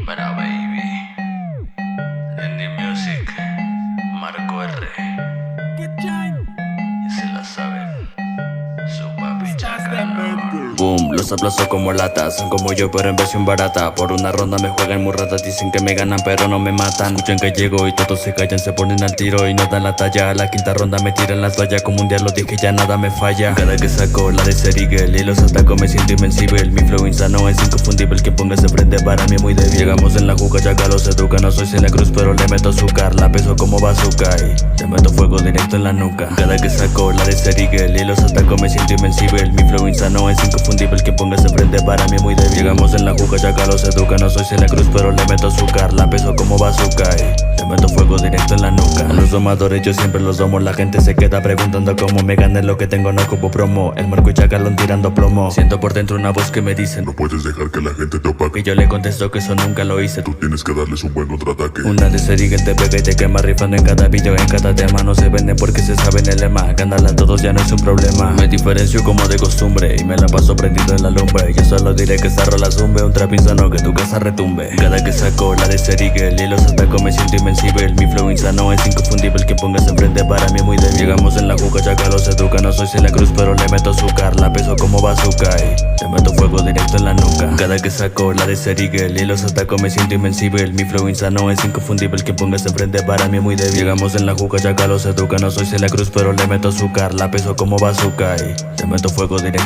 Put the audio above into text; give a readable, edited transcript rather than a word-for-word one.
Para baby, Indie Music, Marco R. Y se la saben, su papi Chacano. Boom, los aplazo como latas, son como yo pero en versión barata. Por una ronda me juegan muy ratas, dicen que me ganan pero no me matan. Escuchan que llego y todos se callan, se ponen al tiro y no dan la talla. A la quinta ronda me tiran la toalla, como un día lo dije ya nada me falla. Cada que saco la de Serigel y los ataco me siento invencible. Mi flow insano es inconfundible, que pongas enfrente para mí es muy débil. Llegamos en la juca, ya los educa, no soy Celia Cruz pero le meto azúcar. La peso como bazooka y le meto fuego directo en la nuca. Cada que saco la de Serigel y los ataco me siento invencible. Mi flow insano es inconfundible, que pongas enfrente para mí es muy débil. Llegamos en la juca, ya los educa, no soy Celia Cruz pero le meto azúcar. La peso como bazooka y le meto fuego directo en la nuca. A los domadores yo siempre los domo, la gente se queda preguntando cómo me gané lo que tengo, no ocupo promo. El Marco y Chacalón tirando plomo, siento por dentro una voz que me dice: no puedes dejar que la gente te opaque. Y yo le contesto que eso nunca lo hice. Tú tienes que darles un buen contraataque. Una de Serigel te pega y te quema, rifando en cada video, en cada tema. No se venden porque se saben el lema, ganarla a todos ya no es un problema. Me diferencio como de costumbre y me la paso prendido en la lumbre. Yo solo diré que esta rola zumbe, un trap insano que tu casa retumbe. Cada que saco la de Serigel y los ataco me siento invencible. Mi flow insano es inconfundible, que pongas enfrente para mí es muy débil. Llegamos en la juca, ya los educa, no soy Celia Cruz pero le meto azúcar. La peso como bazooka y le meto fuego directo en la nuca. Cada que saco la de Serigel y los ataco me siento invencible. Mi flow insano es inconfundible, que pongas enfrente para mí es muy débil. Llegamos en la juca, ya los educa, no soy Celia Cruz pero le meto azúcar. La peso como bazooka y le meto fuego directo.